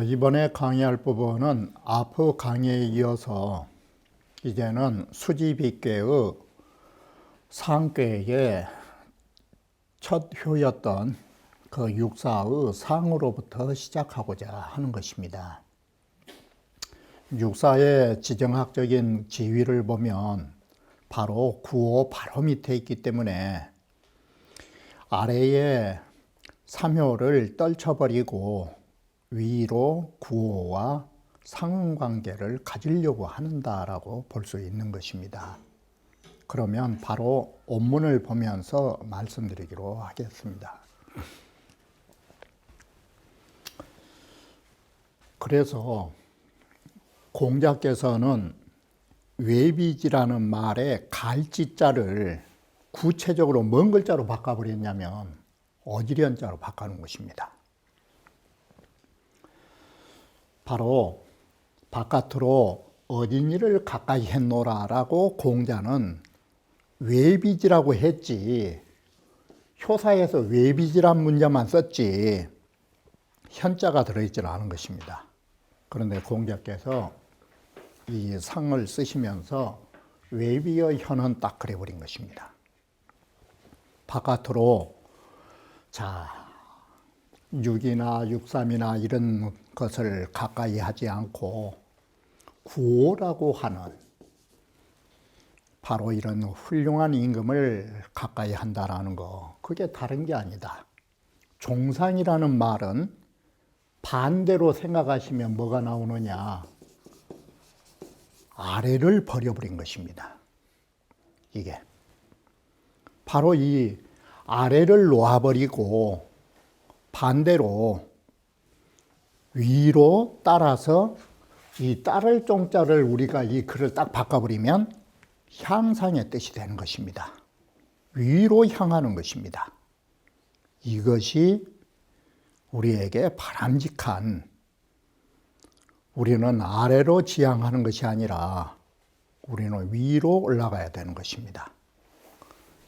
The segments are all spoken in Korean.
이번에 강의할 부분은 앞의 강의에 이어서 이제는 수지빗괴의 상괴의 첫 효였던 그 육사의 상으로부터 시작하고자 하는 것입니다. 육사의 지정학적인 지위를 보면 바로 구호 바로 밑에 있기 때문에 아래에 삼효를 떨쳐버리고 위로 구호와 상응관계를 가지려고 한다라고 볼 수 있는 것입니다. 그러면 바로 원문을 보면서 말씀드리기로 하겠습니다. 그래서 공자께서는 외비지라는 말의 갈지자를 구체적으로 뭔 글자로 바꿔버렸냐면 어지련자로 바꾸는 것입니다. 바로 바깥으로 어린이를 가까이 했노라라고 공자는 외비지라고 했지, 효사에서 외비지란 문자만 썼지 현자가 들어있지 않은 것입니다. 그런데 공자께서 이 상을 쓰시면서 외비의 현은 딱 그려버린 것입니다. 바깥으로 육이나 육삼이나 이런 것을 가까이 하지 않고 구호라고 하는 바로 이런 훌륭한 임금을 가까이 한다라는 거, 그게 다른 게 아니다. 종상이라는 말은 반대로 생각하시면 뭐가 나오느냐, 아래를 버려버린 것입니다. 이게 바로 이 아래를 놓아버리고 반대로 위로 따라서 이 따를 종자를 우리가 이 글을 딱 바꿔버리면 향상의 뜻이 되는 것입니다. 위로 향하는 것입니다. 이것이 우리에게 바람직한, 우리는 아래로 지향하는 것이 아니라 우리는 위로 올라가야 되는 것입니다.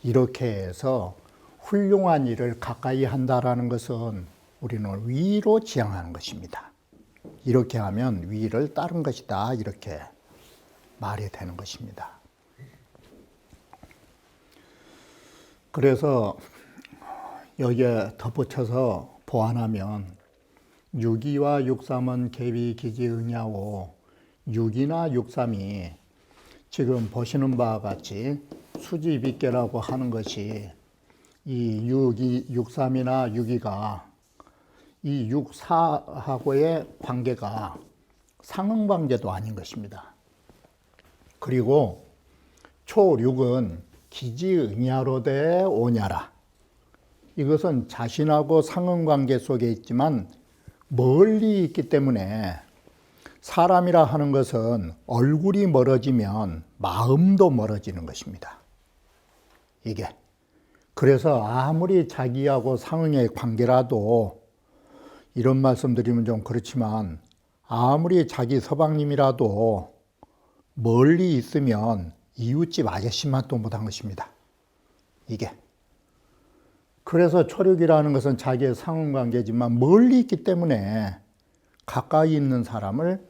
이렇게 해서 훌륭한 일을 가까이 한다라는 것은 우리는 위로 지향하는 것입니다. 이렇게 하면 위를 따른 것이다, 이렇게 말이 되는 것입니다. 그래서 여기에 덧붙여서 보완하면 육이와 육삼은 계비 기지 응야오, 육이나 육삼이 지금 보시는 바와 같이 수지빗괴라고 하는 것이 이 육삼이나 육이가 이 육사하고의 관계가 상응관계도 아닌 것입니다. 그리고 초육은 기지응야로되 오냐라, 이것은 자신하고 상응관계 속에 있지만 멀리 있기 때문에 사람이라 하는 것은 얼굴이 멀어지면 마음도 멀어지는 것입니다. 이게 그래서 아무리 자기하고 상응의 관계라도, 이런 말씀 드리면 좀 그렇지만 아무리 자기 서방님이라도 멀리 있으면 이웃집 아저씨만 또 못한 것입니다. 이게 그래서 초력이라는 것은 자기의 상응관계지만 멀리 있기 때문에 가까이 있는 사람을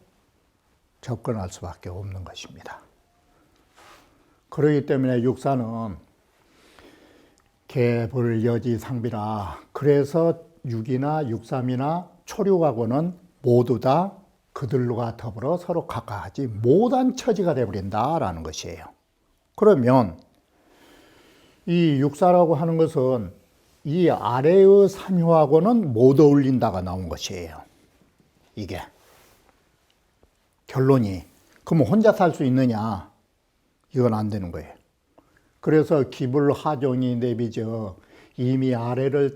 접근할 수밖에 없는 것입니다. 그렇기 때문에 육사는 개불여지상비라, 그래서 육이나 육삼이나 초력하고는 모두 다 그들과 더불어 서로 가까워하지 못한 처지가 되어버린다라는 것이에요. 그러면 이 육사라고 하는 것은 이 아래의 삼효하고는 못 어울린다가 나온 것이에요. 이게 결론이. 그러면 혼자 살 수 있느냐? 이건 안 되는 거예요. 그래서 기불하종이 내비져 이미 아래를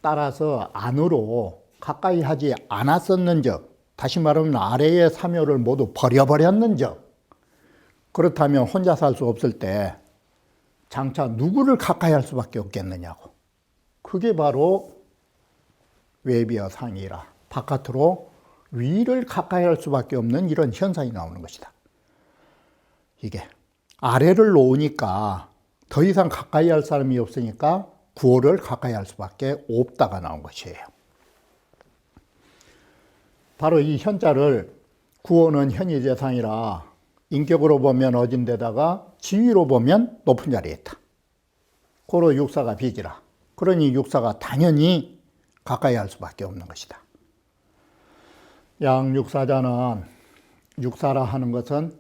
따라서 안으로 가까이 하지 않았었는적, 다시 말하면 아래의 삼효를 모두 버려버렸는적, 그렇다면 혼자 살 수 없을 때 장차 누구를 가까이 할 수밖에 없겠느냐고. 그게 바로 외비어 상이라, 바깥으로 위를 가까이 할 수밖에 없는 이런 현상이 나오는 것이다. 이게 아래를 놓으니까 더 이상 가까이 할 사람이 없으니까 구호를 가까이 할 수밖에 없다가 나온 것이에요. 바로 이 현자를 구호는 현의재상이라 인격으로 보면 어진 데다가 지위로 보면 높은 자리에 있다. 고로 육사가 비지라. 그러니 육사가 당연히 가까이 할 수밖에 없는 것이다. 양육사자는 육사라 하는 것은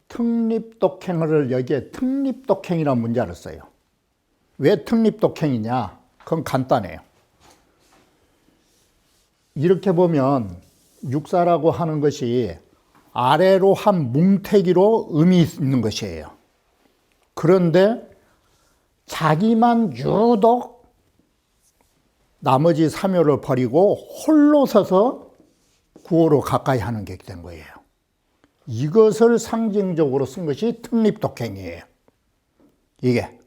특립독행을 여기에 특립독행이라는 문자를 써요. 왜 특립독행이냐? 그건 간단해요. 이렇게 보면 육사라고 하는 것이 아래로 한 뭉태기로 의미 있는 것이에요. 그런데 자기만 유독 나머지 사묘를 버리고 홀로 서서 구호로 가까이 하는 게 된 거예요. 이것을 상징적으로 쓴 것이 특립독행이에요. 이게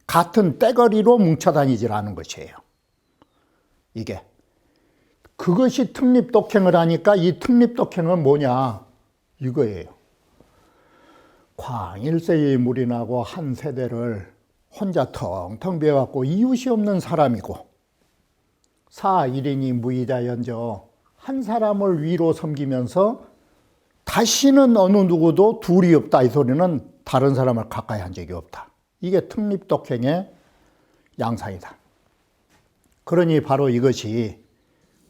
같은 떼거리로 뭉쳐다니지라는 것이에요. 이게 그것이 특립독행을 하니까 이 특립독행은 뭐냐? 이거예요. 광일세의 물이 나고 한 세대를 혼자 텅텅 비워갖고 이웃이 없는 사람이고 사일인이 무이자연저 한 사람을 위로 섬기면서 다시는 어느 누구도 둘이 없다 이 소리는 다른 사람을 가까이 한 적이 없다. 이게 특립독행의 양상이다. 그러니 바로 이것이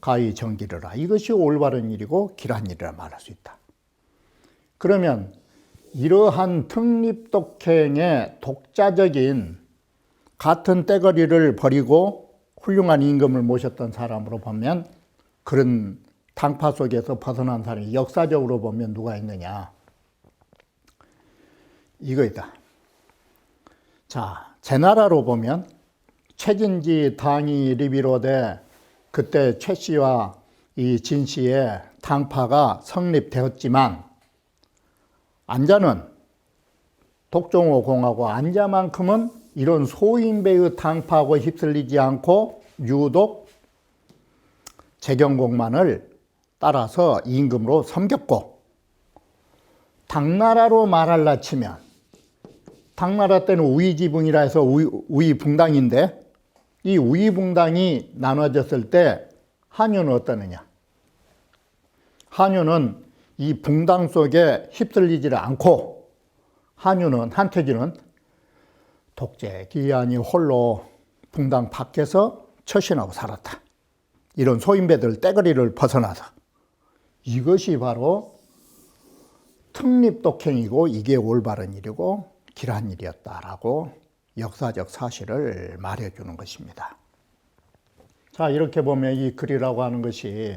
가히 정기르라. 이것이 올바른 일이고 길한 일이라 말할 수 있다. 그러면 이러한 특립독행의 독자적인 같은 떼거리를 버리고 훌륭한 임금을 모셨던 사람으로 보면 그런 당파 속에서 벗어난 사람이 역사적으로 보면 누가 있느냐? 이거이다. 자, 제 나라로 보면 최진지 당이 리비로되 그때 최 씨와 이 진 씨의 당파가 성립되었지만 안자는 독종호 공하고 안자만큼은 이런 소인배의 당파하고 휩쓸리지 않고 유독 재경공만을 따라서 임금으로 섬겼고 당나라로 말할라 치면 당나라 때는 우이지붕이라 해서 우이붕당인데 이 우이붕당이 나눠졌을 때 한유는 어떠느냐? 한유는 이 붕당 속에 휩쓸리지를 않고 한태기는 독재기한이 홀로 붕당 밖에서 처신하고 살았다. 이런 소인배들 떼거리를 벗어나서 이것이 바로 특립독행이고 이게 올바른 일이고 길한 일이었다라고 역사적 사실을 말해주는 것입니다. 자, 이렇게 보면 이 글이라고 하는 것이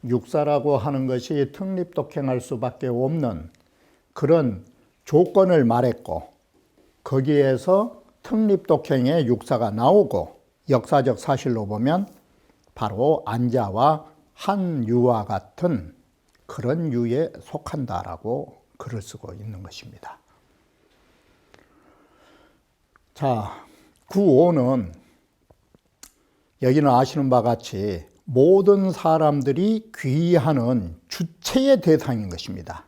육사라고 하는 것이 특립독행할 수밖에 없는 그런 조건을 말했고 거기에서 특립독행의 육사가 나오고 역사적 사실로 보면 바로 안자와 한유와 같은 그런 유에 속한다라고 글을 쓰고 있는 것입니다. 자, 구오는 여기는 아시는 바와 같이 모든 사람들이 귀의하는 주체의 대상인 것입니다.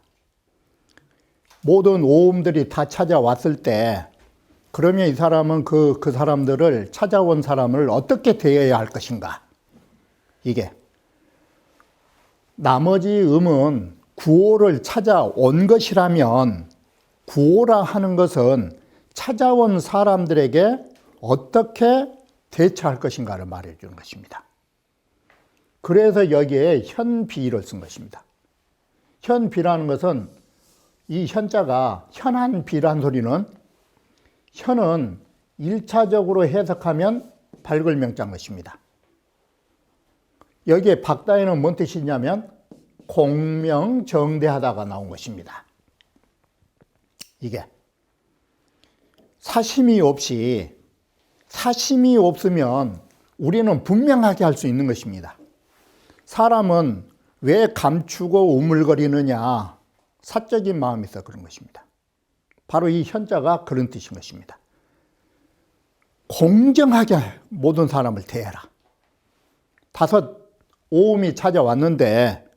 모든 오음들이 다 찾아왔을 때 그러면 이 사람은 그 사람들을 찾아온 사람을 어떻게 대해야 할 것인가? 이게 나머지 음은 구호를 찾아온 것이라면 구호라 하는 것은 찾아온 사람들에게 어떻게 대처할 것인가를 말해주는 것입니다. 그래서 여기에 현비를 쓴 것입니다. 현비라는 것은 이 현자가 현한비란 소리는 현은 1차적으로 해석하면 발글명자인 것입니다. 여기에 박다에는 뭔 뜻이냐면 공명정대하다가 나온 것입니다. 이게 사심이 없으면 우리는 분명하게 할 수 있는 것입니다. 사람은 왜 감추고 우물거리느냐? 사적인 마음이 있어 그런 것입니다. 바로 이 현자가 그런 뜻인 것입니다. 공정하게 모든 사람을 대해라. 5 오음이 찾아왔는데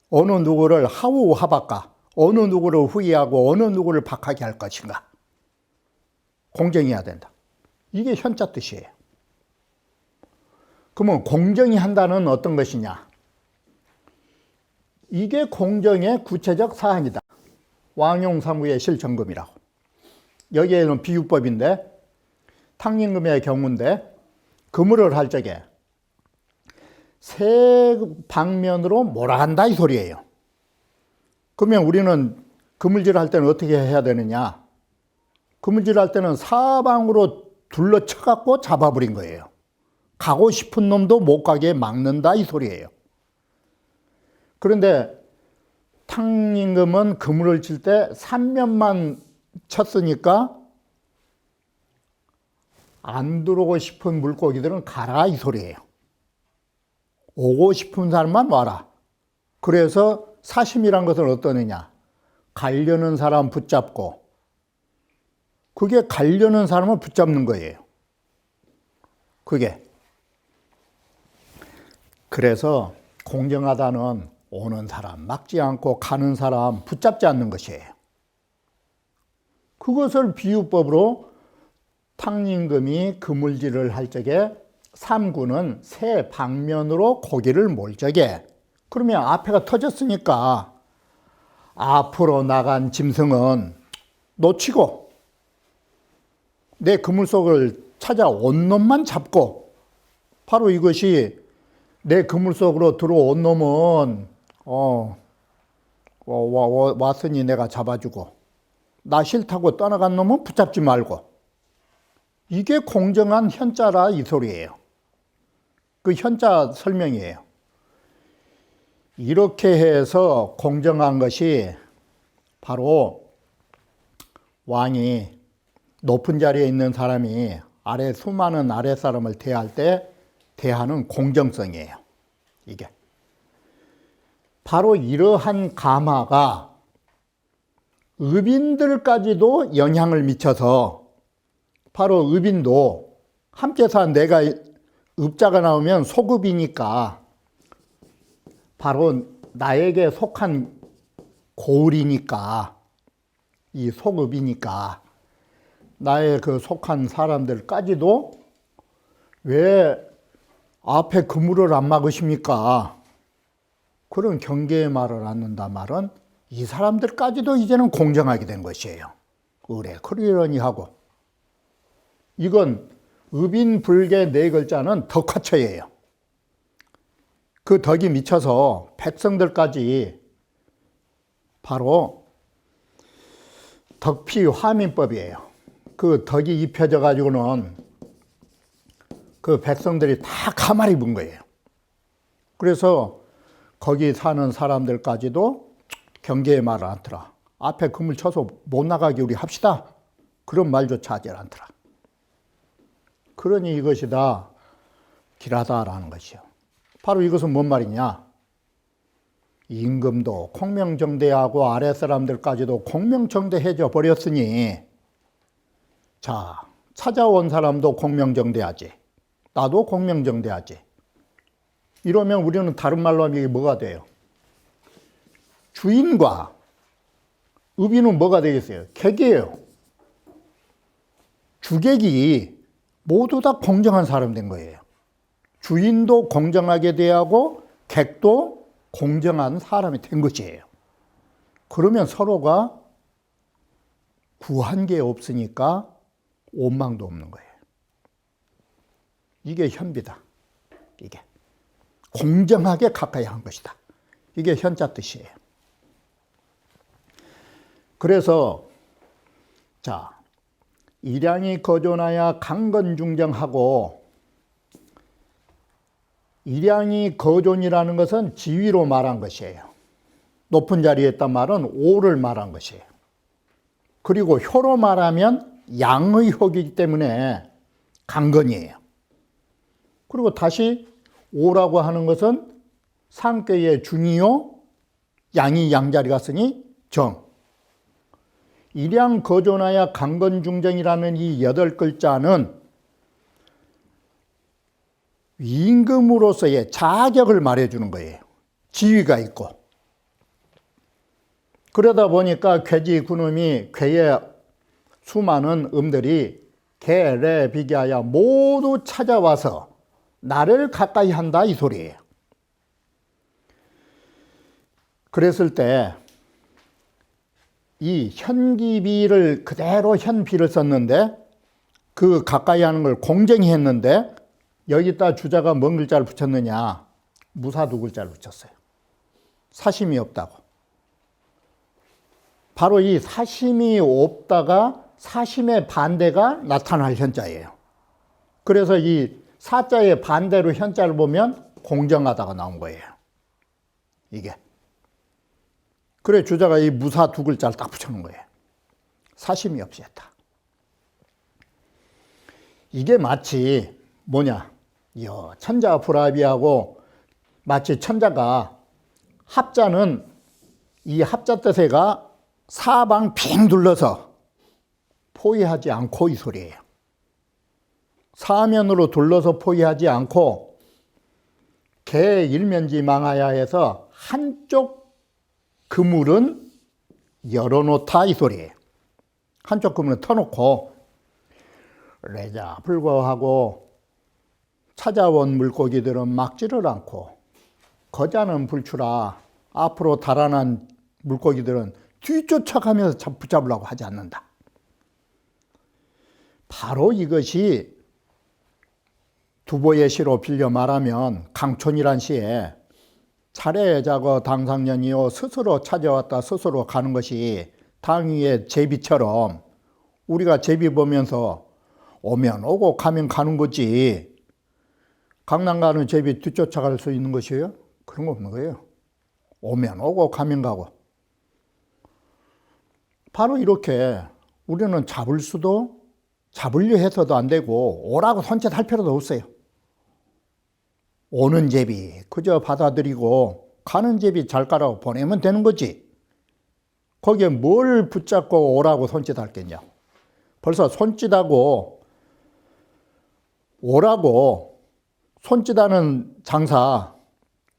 어느 누구를 하우하박까, 어느 누구를 후의하고 어느 누구를 박하게 할 것인가. 공정해야 된다. 이게 현자 뜻이에요. 그러면 공정히 한다는 어떤 것이냐? 이게 공정의 구체적 사안이다. 왕용사무의 실정금이라고. 여기에는 비유법인데 탕림금의 경우인데 그물을 할 적에 세 방면으로 몰아간다 이 소리예요. 그러면 우리는 그물질 할 때는 어떻게 해야 되느냐? 그물질 할 때는 사방으로 둘러쳐갖고 잡아버린 거예요. 가고 싶은 놈도 못 가게 막는다 이 소리예요. 그런데 탕림금은 그물을 칠 때 3면만 쳤으니까 안 들어오고 싶은 물고기들은 가라 이 소리예요. 오고 싶은 사람만 와라. 그래서 사심이란 것은 어떠느냐? 가려는 사람 붙잡고, 그게 가려는 사람을 붙잡는 거예요. 그게. 그래서 공정하다는 오는 사람 막지 않고 가는 사람 붙잡지 않는 것이에요. 그것을 비유법으로 탕림금이 그물질을 할 적에 삼구는 세 방면으로 고기를 몰 적에, 그러면 앞에가 터졌으니까 앞으로 나간 짐승은 놓치고 내 그물 속을 찾아온 놈만 잡고, 바로 이것이 내 그물 속으로 들어온 놈은 왔으니 내가 잡아주고, 나 싫다고 떠나간 놈은 붙잡지 말고, 이게 공정한 현자라 이 소리예요. 그 현자 설명이에요. 이렇게 해서 공정한 것이 바로 왕이 높은 자리에 있는 사람이 아래 수많은 아래 사람을 대할 때 대하는 공정성이에요. 이게 바로 이러한 감화가 의빈들까지도 영향을 미쳐서, 바로 의빈도 함께 산 내가 읍자가 나오면 소급이니까 바로 나에게 속한 고을이니까, 이 소급이니까 나의 그 속한 사람들까지도 왜 앞에 그물을 안 막으십니까? 그런 경계의 말을 않는다 말은 이 사람들까지도 이제는 공정하게 된 것이에요. 의례 그러려니 하고, 이건 의빈불계 네 글자는 덕화처예요. 그 덕이 미쳐서 백성들까지 바로 덕피화민법이에요. 그 덕이 입혀져 가지고는 그 백성들이 다 가만히 본 거예요. 그래서 거기 사는 사람들까지도 경계의 말을 않더라. 앞에 그물 쳐서 못 나가게 우리 합시다. 그런 말조차 하지 않더라. 그러니 이것이 다 길하다라는 것이요. 바로 이것은 뭔 말이냐? 임금도 공명정대하고 아랫사람들까지도 공명정대해져 버렸으니, 자, 찾아온 사람도 공명정대하지, 나도 공명정대하지. 이러면 우리는 다른 말로 하면 이게 뭐가 돼요? 주인과 의빈은 뭐가 되겠어요? 객이에요. 주객이 모두 다 공정한 사람 된 거예요. 주인도 공정하게 대하고 객도 공정한 사람이 된 것이에요. 그러면 서로가 구한 게 없으니까 원망도 없는 거예요. 이게 현비다. 이게 공정하게 가까이 한 것이다. 이게 현자 뜻이에요. 그래서 자, 일양이 거존하여 강건중정하고, 일양이 거존이라는 것은 지위로 말한 것이에요. 높은 자리에 있단 말은 오를 말한 것이에요. 그리고 효로 말하면 양의 효이기 때문에 강건이에요. 그리고 다시 오라고 하는 것은 상계의 중이요, 양이 양자리 갔으니 정. 일양 거존하여 강건중정이라는 이 8글자는 임금으로서의 자격을 말해주는 거예요. 지위가 있고. 그러다 보니까 괴지 군음이 괴의 수많은 음들이 개, 래, 비기하여 모두 찾아와서 나를 가까이 한다 이 소리예요. 그랬을 때 이 현기비를 그대로 현비를 썼는데 그 가까이 하는 걸 공정히 했는데 여기다 주자가 뭔 글자를 붙였느냐? 무사 두 글자를 붙였어요. 사심이 없다고. 바로 이 사심이 없다가 사심의 반대가 나타날 현자예요. 그래서 이 사자의 반대로 현자를 보면 공정하다가 나온 거예요. 이게. 그래 주자가 이 무사 두 글자를 딱 붙여놓은 거예요. 사심이 없이 했다. 이게 마치 뭐냐? 천자불합이하고 마치 천자가 합자는 이 합자 뜻에가 사방 빙 둘러서 포위하지 않고 이 소리예요. 사면으로 둘러서 포위하지 않고 개 일면지 망하야 해서 한쪽 그물은 열어놓다 이 소리예요. 한쪽 그물은 터놓고 레자 불거하고 찾아온 물고기들은 막지를 않고 거자는 불출하 앞으로 달아난 물고기들은 뒤쫓아가면서 붙잡으려고 하지 않는다. 바로 이것이 두보의 시로 빌려 말하면 강촌이란 시에 차례자거 당상년이요 스스로 찾아왔다 스스로 가는 것이 당위의 제비처럼 우리가 제비 보면서 오면 오고 가면 가는 거지 강남 가는 제비 뒤쫓아갈 수 있는 것이에요? 그런 거 없는 거예요. 오면 오고 가면 가고. 바로 이렇게 우리는 잡으려 해서도 안 되고 오라고 손짓할 필요도 없어요. 오는 제비 그저 받아들이고 가는 제비 잘 가라고 보내면 되는 거지. 거기에 뭘 붙잡고 오라고 손짓할겠냐. 벌써 손짓하고 오라고 손짓하는 장사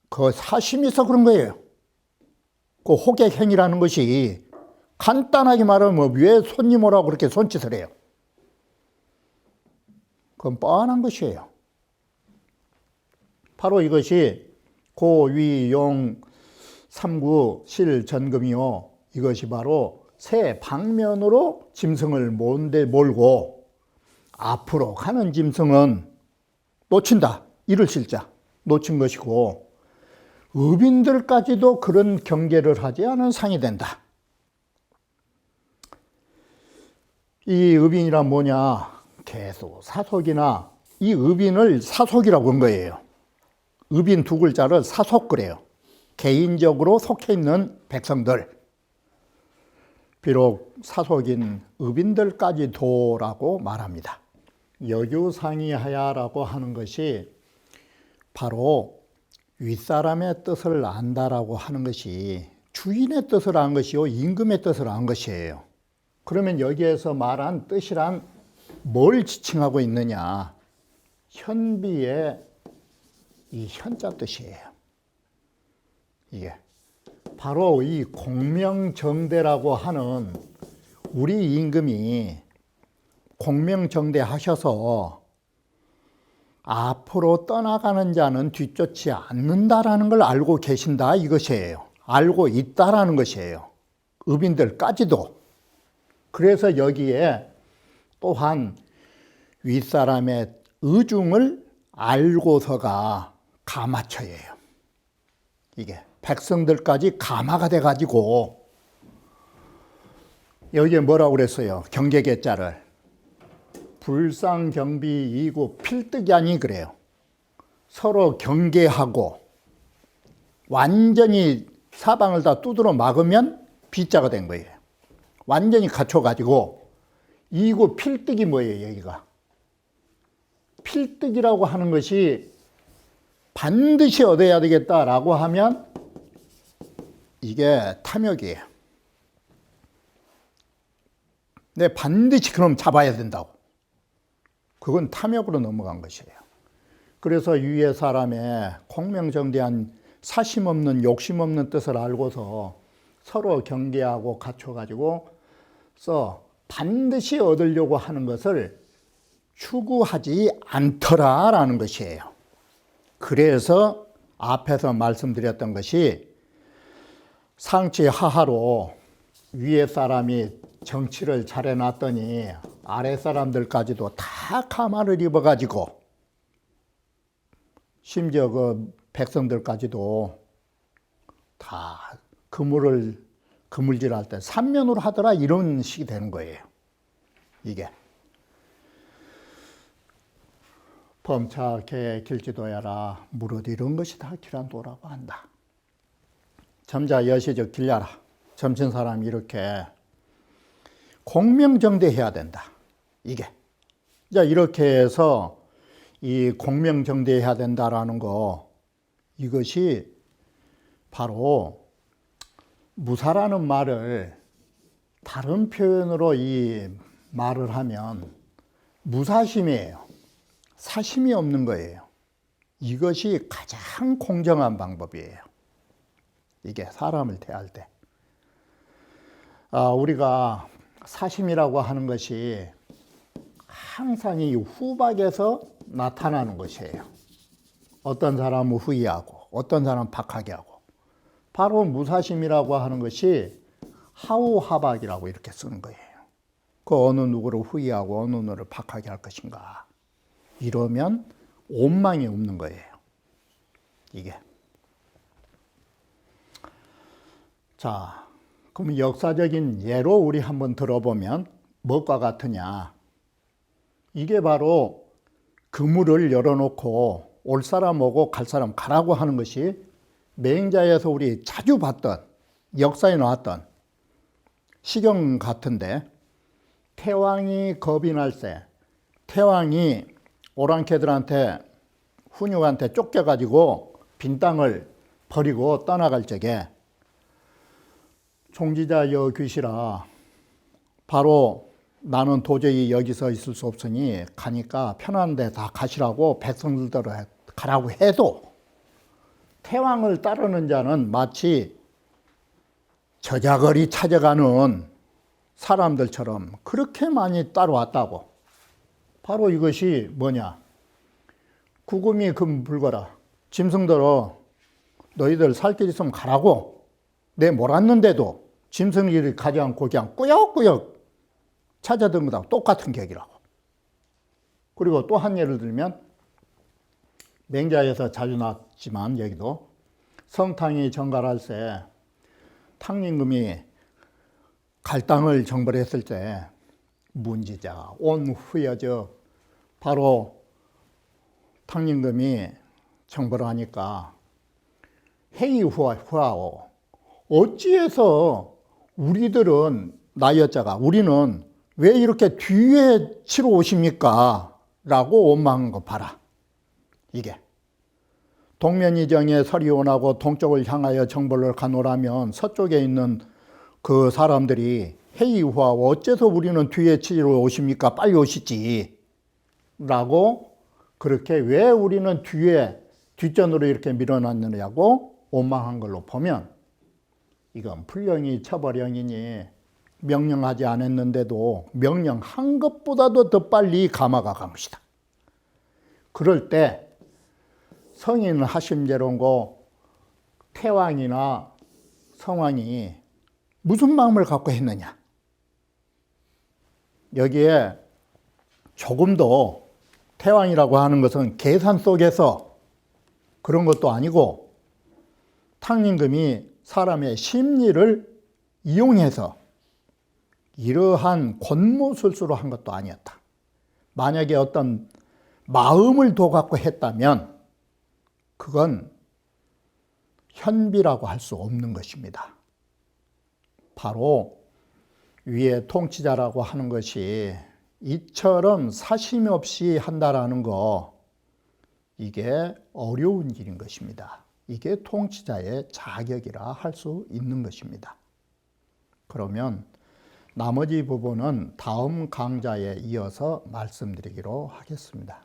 그 사심이 있어 그런 거예요. 그 호객행위라는 것이 간단하게 말하면 왜 손님 오라고 그렇게 손짓을 해요? 그건 뻔한 것이에요. 바로 이것이 고위용 삼구 실전금이요. 이것이 바로 세 방면으로 짐승을 몰고 앞으로 가는 짐승은 놓친다. 이를 실자 놓친 것이고 의빈들까지도 그런 경계를 하지 않은 상이 된다. 이 의빈이란 뭐냐? 개수, 사속이나 이 의빈을 사속이라고 한 거예요. 의빈 두 글자를 사속 그래요. 개인적으로 속해 있는 백성들. 비록 사속인 의빈들까지도라고 말합니다. 여규상의하야라고 하는 것이 바로 윗사람의 뜻을 안다라고 하는 것이 주인의 뜻을 안 것이요 임금의 뜻을 안 것이에요. 그러면 여기에서 말한 뜻이란 뭘 지칭하고 있느냐? 현비의 이 현자 뜻이에요. 이게 바로 이 공명정대라고 하는 우리 임금이 공명정대 하셔서 앞으로 떠나가는 자는 뒤쫓지 않는다라는 걸 알고 계신다 이것이에요. 알고 있다라는 것이에요. 의빈들까지도. 그래서 여기에 또한 윗사람의 의중을 알고서가 가마처예요. 이게 백성들까지 가마가 돼가지고 여기에 뭐라고 그랬어요? 경계계자를 불상경비 이구 필득이 아니 그래요. 서로 경계하고 완전히 사방을 다 두드러 막으면 비자가 된 거예요. 완전히 갖춰가지고 이구 필득이 뭐예요? 여기가 필득이라고 하는 것이 반드시 얻어야 되겠다라고 하면 이게 탐욕이에요. 반드시 그럼 잡아야 된다고. 그건 탐욕으로 넘어간 것이에요. 그래서 위에 사람의 공명정대한 사심 없는 욕심 없는 뜻을 알고서 서로 경계하고 갖춰가지고 반드시 얻으려고 하는 것을 추구하지 않더라라는 것이에요. 그래서 앞에서 말씀드렸던 것이 상치하하로 위에 사람이 정치를 잘해놨더니 아래 사람들까지도 다 가마를 입어가지고 심지어 그 백성들까지도 다 그물질할 때 삼면으로 하더라 이런 식이 되는 거예요. 이게 범차게 길지도야라 무릇 이런 것이 다 기란도라고 한다. 점자 여시적 길야라. 점친 사람이 이렇게 공명정대해야 된다. 이게 이렇게 해서 이 공명정대해야 된다라는 거, 이것이 바로 무사라는 말을 다른 표현으로 이 말을 하면 무사심이에요. 사심이 없는 거예요. 이것이 가장 공정한 방법이에요. 이게 사람을 대할 때. 우리가 사심이라고 하는 것이 항상 이 후박에서 나타나는 것이에요. 어떤 사람은 후의하고 어떤 사람은 박하게 하고, 바로 무사심이라고 하는 것이 하우하박이라고 이렇게 쓰는 거예요. 그 어느 누구를 후의하고 어느 누구를 박하게 할 것인가, 이러면 원망이 없는 거예요. 이게. 자, 그럼 역사적인 예로 우리 한번 들어보면 무엇과 같으냐. 이게 바로 그물을 열어놓고 올 사람 오고 갈 사람 가라고 하는 것이 맹자에서 우리 자주 봤던, 역사에 나왔던 시경 같은데, 태왕이 겁이 날 때, 태왕이 오랑캐들한테, 훈육한테 쫓겨가지고 빈 땅을 버리고 떠나갈 적에 총지자 여귀시라, 바로 나는 도저히 여기서 있을 수 없으니 가니까 편한 데 다 가시라고 백성들대로 가라고 해도 태왕을 따르는 자는 마치 저자거리 찾아가는 사람들처럼 그렇게 많이 따라왔다고. 바로 이것이 뭐냐. 구금이 금 불거라. 짐승들어 너희들 살 길 있으면 가라고. 내 몰았는데도 짐승들이 가지 않고 그냥 꾸역꾸역 찾아든 거하고 똑같은 격이라고. 그리고 또 한 예를 들면, 맹자에서 자주 나왔지만 여기도 성탕이 정갈할 때 탕림금이 갈 땅을 정벌했을 때 문지자 온 후여져, 바로 탕림금이 정벌을 하니까 회의후하오, 어찌해서 우리들은 나이였자가 우리는 왜 이렇게 뒤에 치러 오십니까? 라고 원망한 거 봐라. 이게 동면이정에 설이 오나고 동쪽을 향하여 정벌을 가노라면 서쪽에 있는 그 사람들이 회의후하고 어째서 우리는 뒤에 치러 오십니까? 빨리 오시지. 라고, 그렇게 왜 우리는 뒷전으로 이렇게 밀어놨느냐고 원망한 걸로 보면, 이건 불령이 처벌령이니 명령하지 않았는데도 명령한 것보다도 더 빨리 감화가 간 것이다. 그럴 때 성인 하심제론고 태왕이나 성왕이 무슨 마음을 갖고 했느냐. 여기에 조금도 태왕이라고 하는 것은 계산 속에서 그런 것도 아니고 탕림금이 사람의 심리를 이용해서 이러한 권모술수로 한 것도 아니었다. 만약에 어떤 마음을 둬갖고 했다면 그건 현비라고 할 수 없는 것입니다. 바로 위에 통치자라고 하는 것이 이처럼 사심 없이 한다라는 거, 이게 어려운 일인 것입니다. 이게 통치자의 자격이라 할 수 있는 것입니다. 그러면 나머지 부분은 다음 강좌에 이어서 말씀드리기로 하겠습니다.